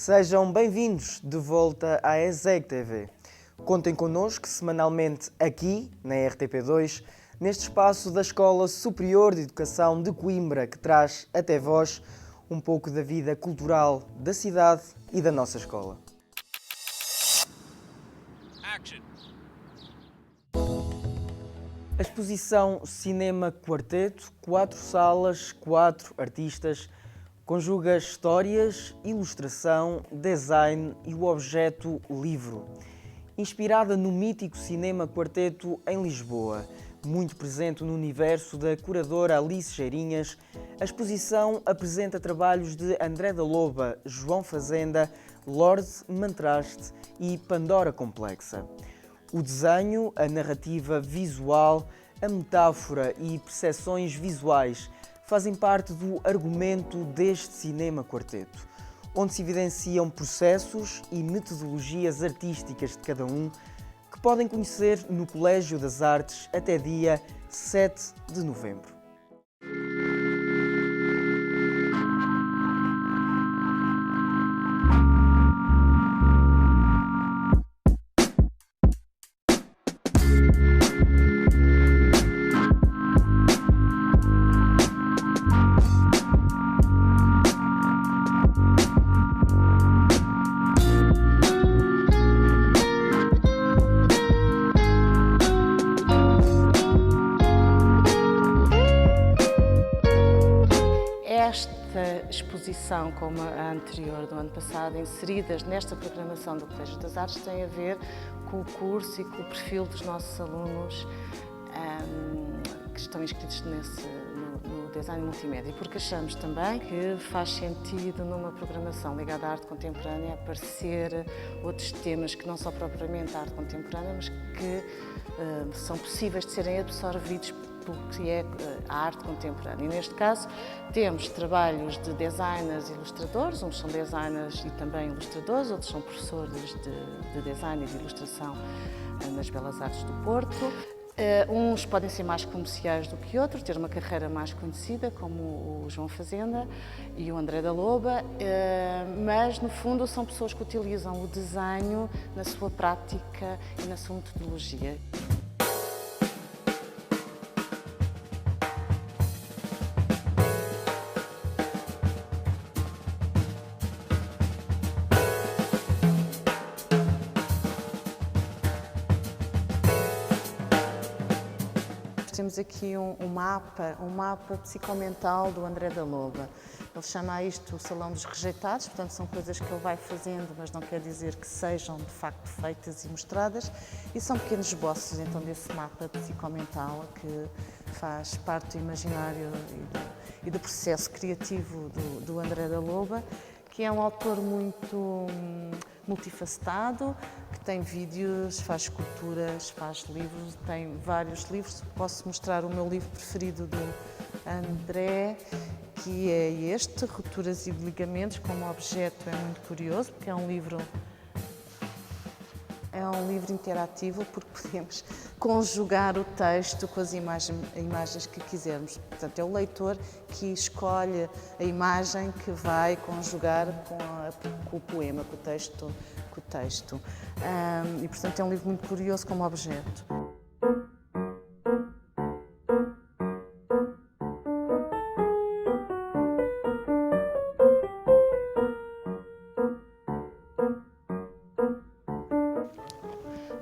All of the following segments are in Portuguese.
Sejam bem-vindos de volta à ESEG TV. Contem connosco semanalmente aqui, na RTP2, neste espaço da Escola Superior de Educação de Coimbra, que traz até vós um pouco da vida cultural da cidade e da nossa escola. Action. A exposição Cinema Quarteto, 4 salas, 4 artistas, conjuga histórias, ilustração, design e o objeto livro. Inspirada no mítico Cinema Quarteto em Lisboa, muito presente no universo da curadora Alice Geirinhas, a exposição apresenta trabalhos de André da Loba, João Fazenda, Lorde Mantraste e Pandora Complexa. O desenho, a narrativa visual, a metáfora e percepções visuais fazem parte do argumento deste Cinema Quarteto, onde se evidenciam processos e metodologias artísticas de cada um que podem conhecer no Colégio das Artes até dia 7 de novembro. Esta exposição, como a anterior do ano passado, inseridas nesta programação do Colégio das Artes, tem a ver com o curso e com o perfil dos nossos alunos que estão inscritos no design multimédia, porque achamos também que faz sentido numa programação ligada à arte contemporânea aparecer outros temas que não são propriamente a arte contemporânea, mas que são possíveis de serem absorvidos pelo que é a arte contemporânea. E neste caso temos trabalhos de designers e ilustradores, uns são designers e também ilustradores, outros são professores de design e de ilustração nas Belas Artes do Porto. Uns podem ser mais comerciais do que outros, ter uma carreira mais conhecida, como o João Fazenda e o André da Loba, mas no fundo são pessoas que utilizam o desenho na sua prática e na sua metodologia. Temos aqui um mapa psicomental do André da Loba. Ele chama isto o Salão dos Rejeitados, portanto são coisas que ele vai fazendo, mas não quer dizer que sejam de facto feitas e mostradas. E são pequenos esboços então desse mapa psicomental que faz parte do imaginário e do processo criativo do André da Loba, que é um autor muito multifacetado, que tem vídeos, faz esculturas, faz livros, tem vários livros. Posso mostrar o meu livro preferido do André, que é este, Rupturas e Ligamentos, como objeto é muito curioso, porque é um livro interativo, porque podemos conjugar o texto com as imagens que quisermos. Portanto, é o leitor que escolhe a imagem que vai conjugar com o poema, com o texto. E, portanto, é um livro muito curioso como objeto.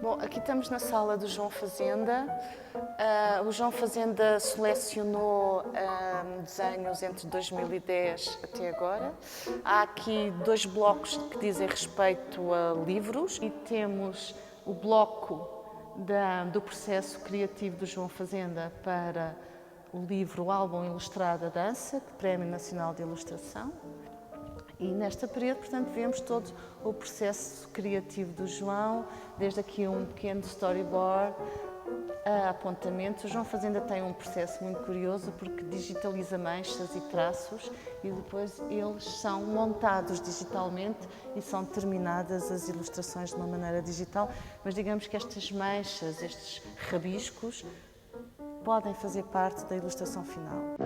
Bom, aqui estamos na sala do João Fazenda. O João Fazenda selecionou desenhos entre 2010 até agora. Há aqui 2 blocos que dizem respeito a livros e temos o bloco do processo criativo do João Fazenda para o livro O Álbum Ilustrado a Dança, Prémio Nacional de Ilustração. E nesta parede, portanto, vemos todo o processo criativo do João, desde aqui um pequeno storyboard a apontamentos. O João Fazenda tem um processo muito curioso porque digitaliza manchas e traços e depois eles são montados digitalmente e são terminadas as ilustrações de uma maneira digital, mas digamos que estas manchas, estes rabiscos, podem fazer parte da ilustração final.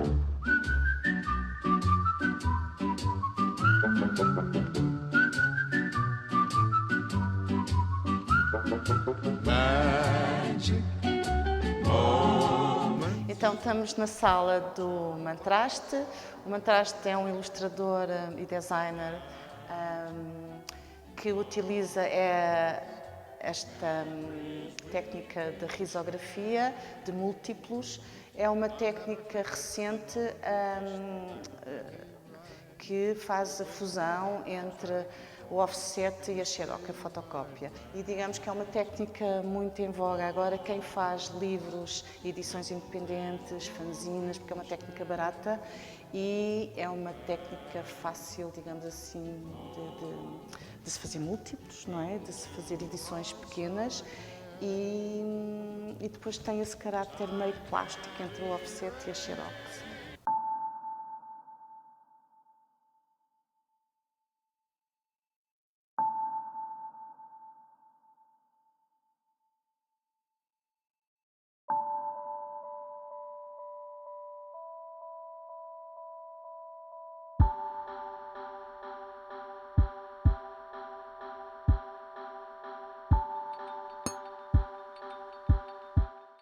Então estamos na sala do Mantraste. O Mantraste é um ilustrador e designer que utiliza esta técnica de risografia de múltiplos. É uma técnica recente que faz a fusão entre o offset e a xerox, a fotocópia. E digamos que é uma técnica muito em voga agora. Quem faz livros, edições independentes, fanzines, porque é uma técnica barata e é uma técnica fácil, digamos assim, de se fazer múltiplos, não é? De se fazer edições pequenas e depois tem esse caráter meio plástico entre o offset e a xerox.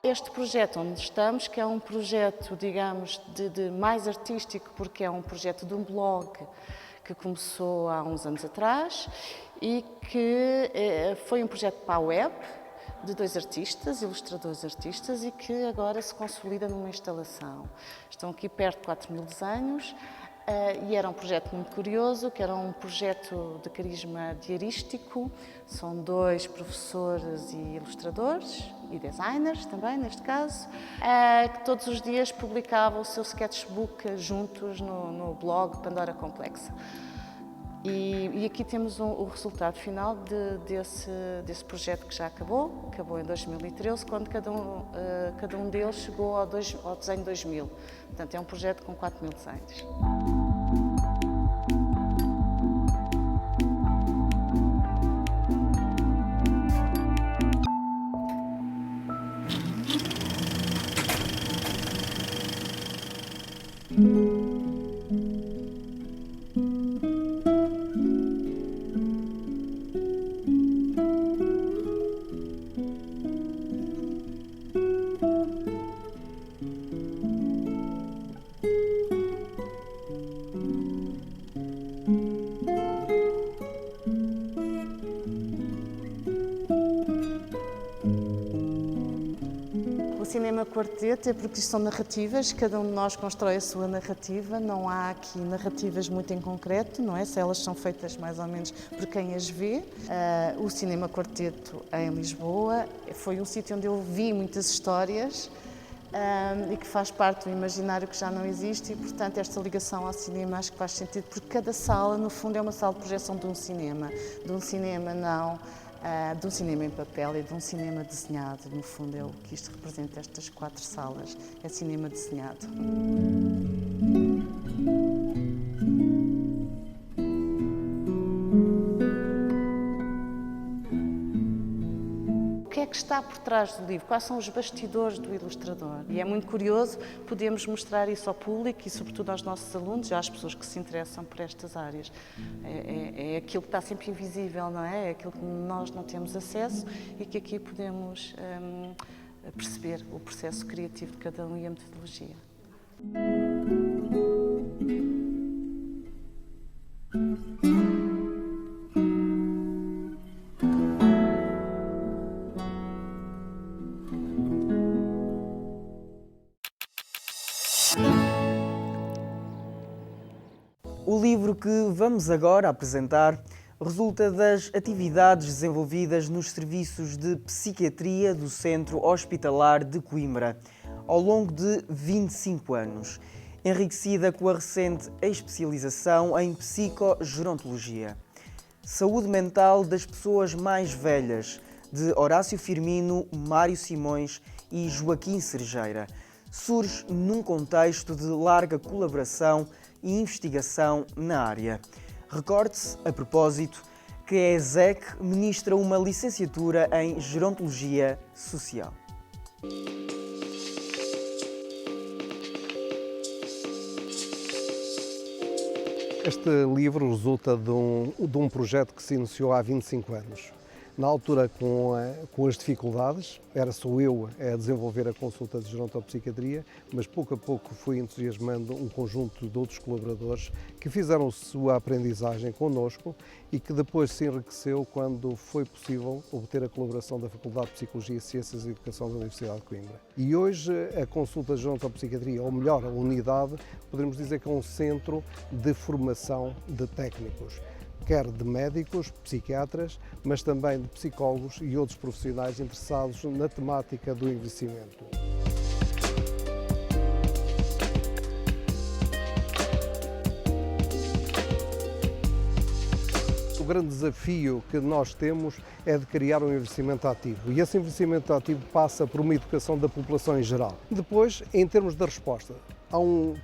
Este projeto onde estamos, que é um projeto, digamos, de mais artístico, porque é um projeto de um blog que começou há uns anos atrás e que foi um projeto para a web, de dois artistas, ilustradores artistas, e que agora se consolida numa instalação. Estão aqui perto de 4.000 desenhos. E era um projeto muito curioso, que era um projeto de carisma diarístico. São dois professores e ilustradores, e designers também, neste caso, que todos os dias publicavam o seu sketchbook juntos no blog Pandora Complexa. E aqui temos o resultado final desse projeto que já acabou em 2013, quando cada um deles chegou ao desenho 2000. Portanto, é um projeto com 4.000 desenhos. O cinema quarteto é porque são narrativas, cada um de nós constrói a sua narrativa, não há aqui narrativas muito em concreto, não é? Se elas são feitas mais ou menos por quem as vê. O cinema quarteto em Lisboa foi um sítio onde eu vi muitas histórias e que faz parte do imaginário que já não existe e, portanto, esta ligação ao cinema acho que faz sentido, porque cada sala, no fundo, é uma sala de projeção de um cinema não... de um cinema em papel e de um cinema desenhado. No fundo, é o que isto representa, estas 4 salas. É cinema desenhado. O que é que está por trás do livro? Quais são os bastidores do ilustrador? E é muito curioso podermos mostrar isso ao público e, sobretudo, aos nossos alunos e às pessoas que se interessam por estas áreas. É aquilo que está sempre invisível, não é? É aquilo que nós não temos acesso e que aqui podemos perceber o processo criativo de cada um e a metodologia. O livro que vamos agora apresentar resulta das atividades desenvolvidas nos serviços de psiquiatria do Centro Hospitalar de Coimbra, ao longo de 25 anos, enriquecida com a recente especialização em psicogerontologia. Saúde mental das pessoas mais velhas, de Horácio Firmino, Mário Simões e Joaquim Cerejeira, surge num contexto de larga colaboração e investigação na área. Recorde-se, a propósito, que a ESEC ministra uma licenciatura em Gerontologia Social. Este livro resulta de um projeto que se iniciou há 25 anos. Na altura, com as dificuldades, era só eu a desenvolver a consulta de gerontopsiquiatria, mas pouco a pouco fui entusiasmando um conjunto de outros colaboradores que fizeram a sua aprendizagem connosco e que depois se enriqueceu quando foi possível obter a colaboração da Faculdade de Psicologia, Ciências e Educação da Universidade de Coimbra. E hoje a consulta de gerontopsiquiatria, ou melhor, a unidade, poderemos dizer que é um centro de formação de técnicos, quer de médicos, psiquiatras, mas também de psicólogos e outros profissionais interessados na temática do envelhecimento. O grande desafio que nós temos é de criar um envelhecimento ativo, e esse envelhecimento ativo passa por uma educação da população em geral. Depois, em termos da resposta, há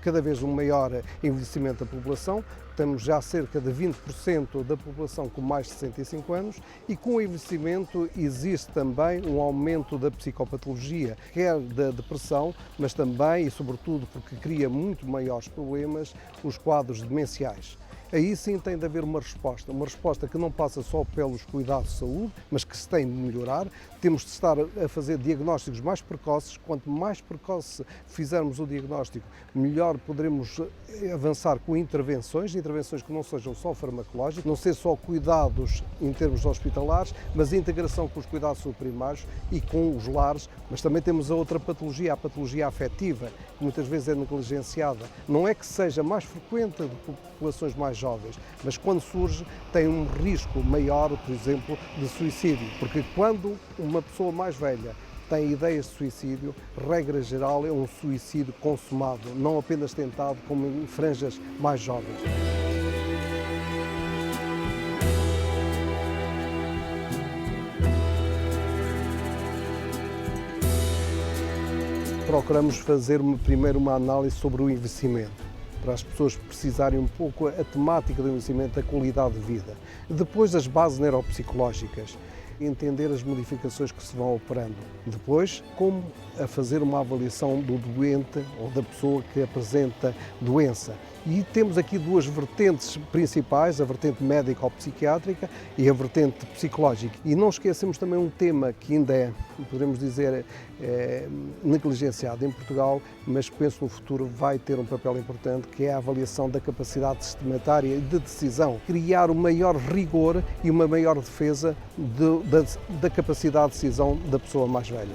cada vez um maior envelhecimento da população, temos já cerca de 20% da população com mais de 65 anos e com o envelhecimento existe também um aumento da psicopatologia, quer da depressão, mas também e sobretudo porque cria muito maiores problemas, os quadros demenciais. Aí sim tem de haver uma resposta que não passa só pelos cuidados de saúde, mas que se tem de melhorar. Temos de estar a fazer diagnósticos mais precoces. Quanto mais precoce fizermos o diagnóstico, melhor poderemos avançar com intervenções que não sejam só farmacológicas, não ser só cuidados em termos hospitalares, mas a integração com os cuidados primários e com os lares. Mas também temos a outra patologia, a patologia afetiva, que muitas vezes é negligenciada. Não é que seja mais frequente de populações mais jovens, mas quando surge tem um risco maior, por exemplo, de suicídio, porque quando uma pessoa mais velha tem ideias de suicídio, regra geral é um suicídio consumado, não apenas tentado como em franjas mais jovens. Procuramos fazer primeiro uma análise sobre o envelhecimento, para as pessoas precisarem um pouco a temática do envelhecimento, a qualidade de vida. Depois as bases neuropsicológicas, entender as modificações que se vão operando. Depois, como a fazer uma avaliação do doente ou da pessoa que apresenta doença. E temos aqui duas vertentes principais, a vertente médico-psiquiátrica e a vertente psicológica. E não esquecemos também um tema que ainda é, podemos dizer, negligenciado em Portugal, mas que penso no futuro vai ter um papel importante, que é a avaliação da capacidade testamentária e de decisão. Criar um maior rigor e uma maior defesa da capacidade de decisão da pessoa mais velha.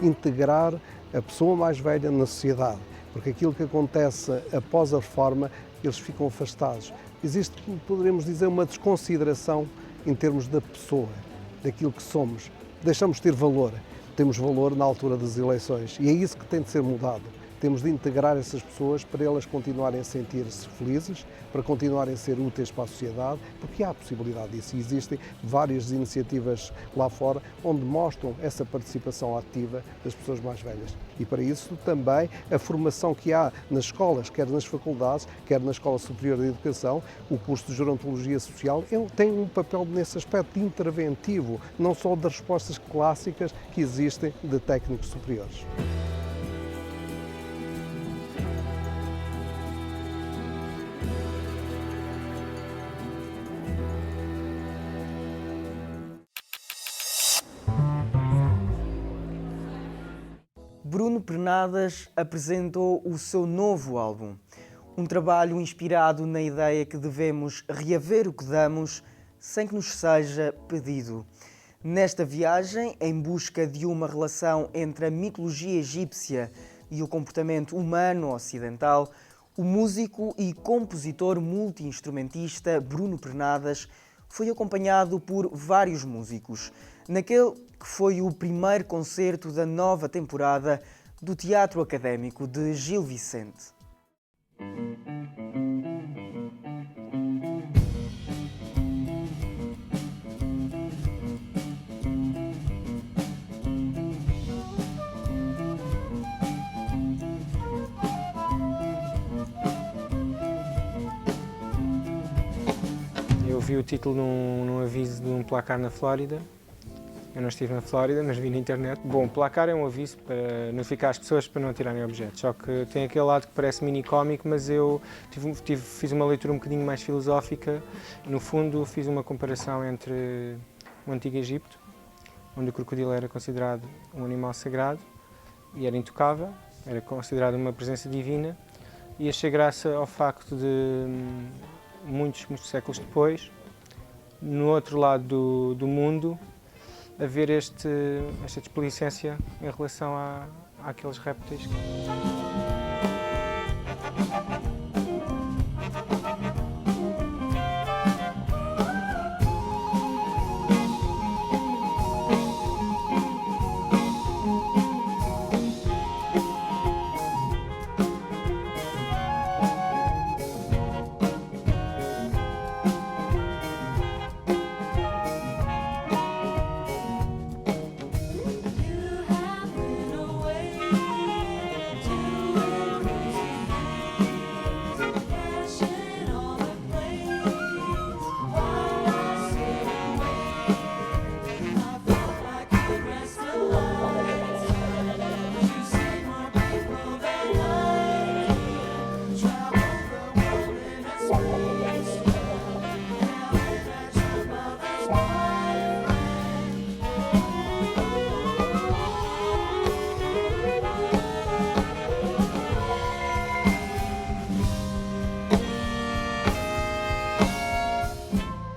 Integrar a pessoa mais velha na sociedade, porque aquilo que acontece após a reforma, eles ficam afastados. Existe, poderemos dizer, uma desconsideração em termos da pessoa, daquilo que somos. Deixamos de ter valor, temos valor na altura das eleições e é isso que tem de ser mudado. Temos de integrar essas pessoas para elas continuarem a sentir-se felizes, para continuarem a ser úteis para a sociedade, porque há a possibilidade disso. E existem várias iniciativas lá fora onde mostram essa participação ativa das pessoas mais velhas. E para isso também a formação que há nas escolas, quer nas faculdades, quer na Escola Superior de Educação, o curso de Gerontologia Social, tem um papel nesse aspecto interventivo, não só das respostas clássicas que existem de técnicos superiores. Bruno Pernadas apresentou o seu novo álbum, um trabalho inspirado na ideia que devemos reaver o que damos sem que nos seja pedido. Nesta viagem, em busca de uma relação entre a mitologia egípcia e o comportamento humano ocidental, o músico e compositor multi-instrumentista Bruno Pernadas foi acompanhado por vários músicos, naquele que foi o primeiro concerto da nova temporada do Teatro Académico de Gil Vicente. Eu vi o título num aviso de um placar na Flórida Eu não estive na Flórida, mas vi na internet. Bom, placar é um aviso para notificar as pessoas para não tirarem objetos, só que tem aquele lado que parece mini-cómico, mas eu fiz uma leitura um bocadinho mais filosófica. No fundo, fiz uma comparação entre o Antigo Egito, onde o crocodilo era considerado um animal sagrado e era intocável, era considerado uma presença divina, e achei graça ao facto de, muitos séculos depois, no outro lado do mundo, haver esta desplicência em relação àqueles répteis.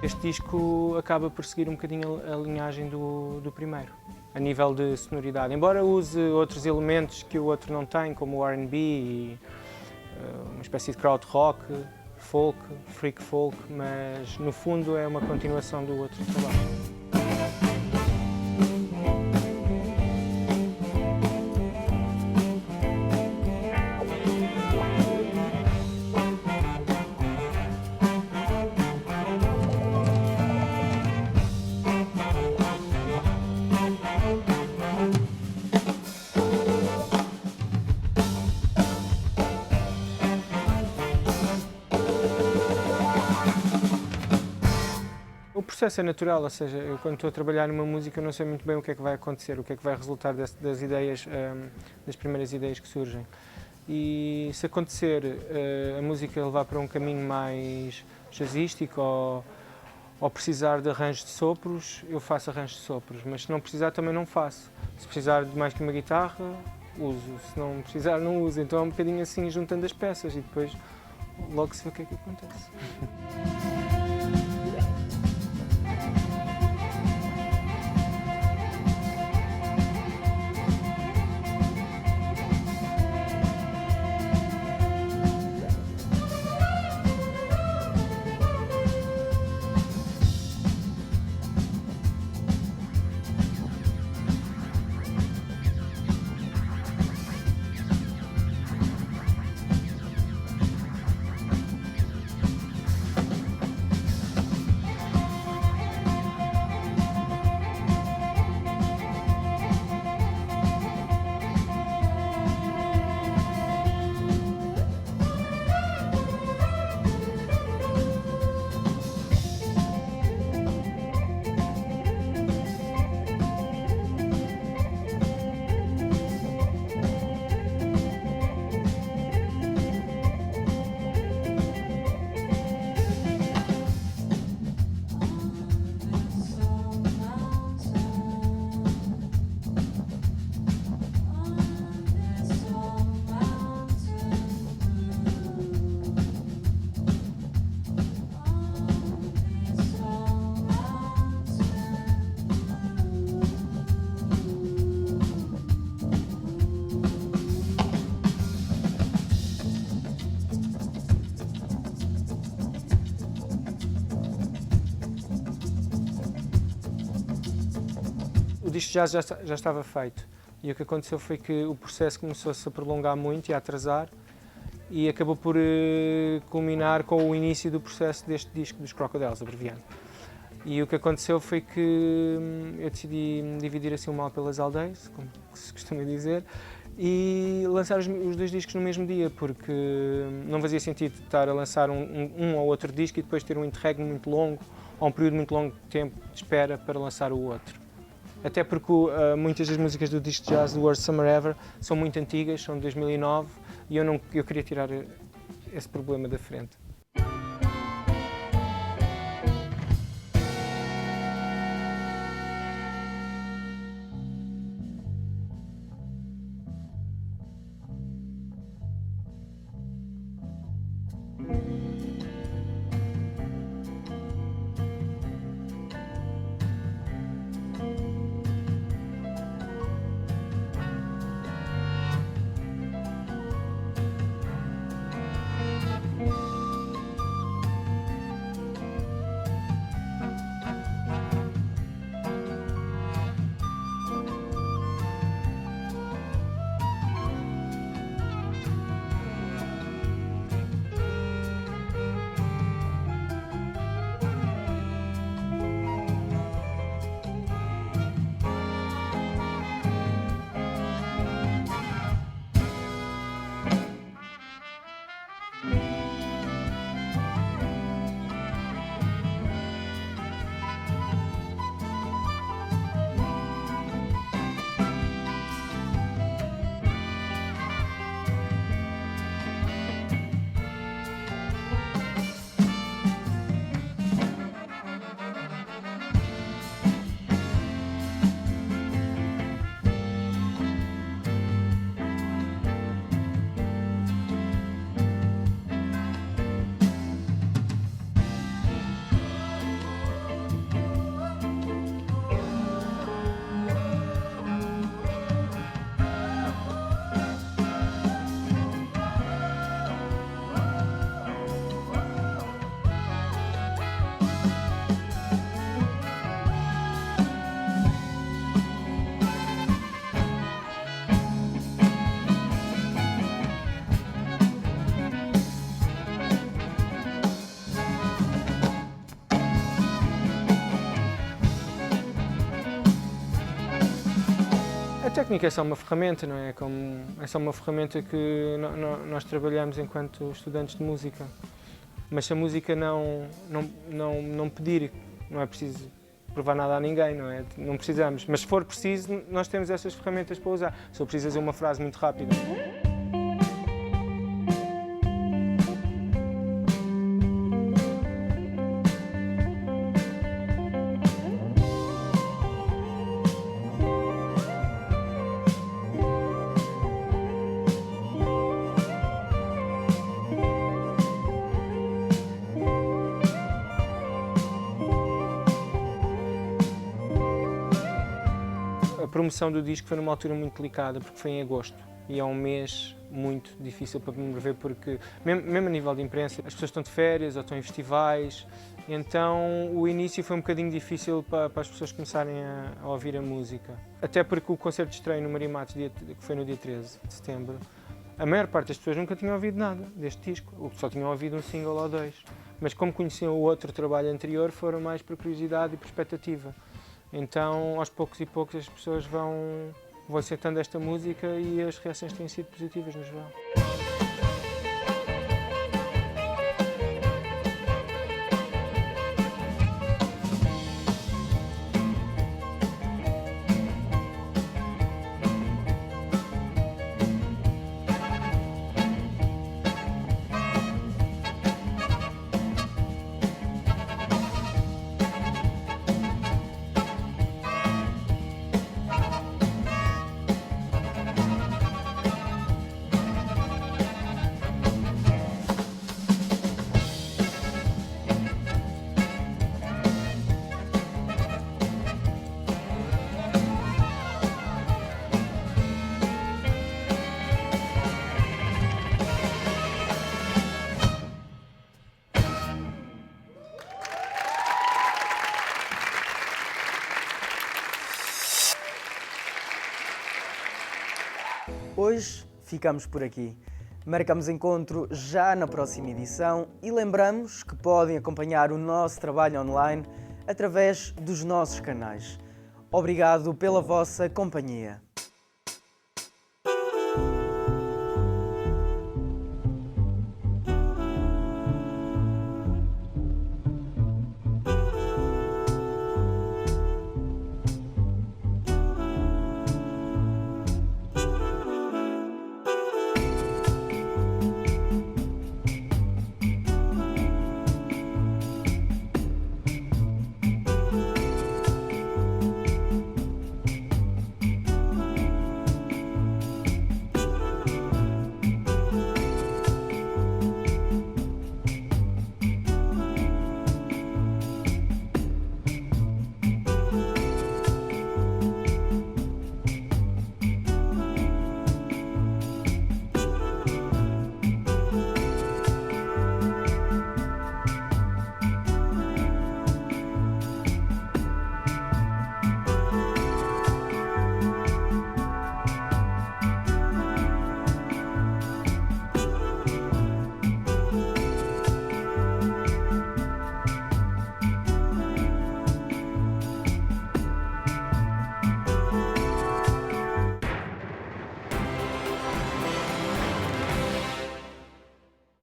Este disco acaba por seguir um bocadinho a linhagem do primeiro, a nível de sonoridade. Embora use outros elementos que o outro não tem, como o R&B e uma espécie de crowd rock, folk, freak folk, mas no fundo é uma continuação do outro trabalho. O processo é natural, ou seja, eu quando estou a trabalhar numa música eu não sei muito bem o que é que vai acontecer, o que é que vai resultar das ideias, das primeiras ideias que surgem. E se acontecer a música levar para um caminho mais jazzístico ou precisar de arranjos de sopros, eu faço arranjos de sopros, mas se não precisar também não faço. Se precisar de mais que uma guitarra, uso, se não precisar não uso, então é um bocadinho assim juntando as peças e depois logo se vê o que é que acontece. O disco já estava feito e o que aconteceu foi que o processo começou-se a prolongar muito e a atrasar e acabou por culminar com o início do processo deste disco dos Crocodiles, abreviando. E o que aconteceu foi que eu decidi dividir assim o mal pelas aldeias, como se costuma dizer, e lançar os dois discos no mesmo dia, porque não fazia sentido estar a lançar um ou outro disco e depois ter um interregno muito longo ou um período muito longo de tempo de espera para lançar o outro. Até porque muitas das músicas do disco de jazz do Worst Summer Ever são muito antigas, são de 2009, e eu queria tirar esse problema da frente. A técnica é só uma ferramenta, não é? É só uma ferramenta que nós trabalhamos enquanto estudantes de música. Mas se a música não pedir, não é preciso provar nada a ninguém, não é? Não precisamos. Mas se for preciso, nós temos essas ferramentas para usar. Se eu preciso fazer uma frase muito rápida. A promoção do disco foi numa altura muito delicada, porque foi em agosto e é um mês muito difícil para promover, porque mesmo a nível de imprensa, as pessoas estão de férias ou estão em festivais, então o início foi um bocadinho difícil para as pessoas começarem a ouvir a música. Até porque o concerto de estreia no Marimates, que foi no dia 13 de setembro, a maior parte das pessoas nunca tinham ouvido nada deste disco, ou só tinham ouvido um single ou dois. Mas como conheciam o outro trabalho anterior, foram mais por curiosidade e por expectativa. Então, aos poucos e poucos, as pessoas vão aceitando esta música e as reações têm sido positivas no geral. Hoje ficamos por aqui. Marcamos encontro já na próxima edição e lembramos que podem acompanhar o nosso trabalho online através dos nossos canais. Obrigado pela vossa companhia.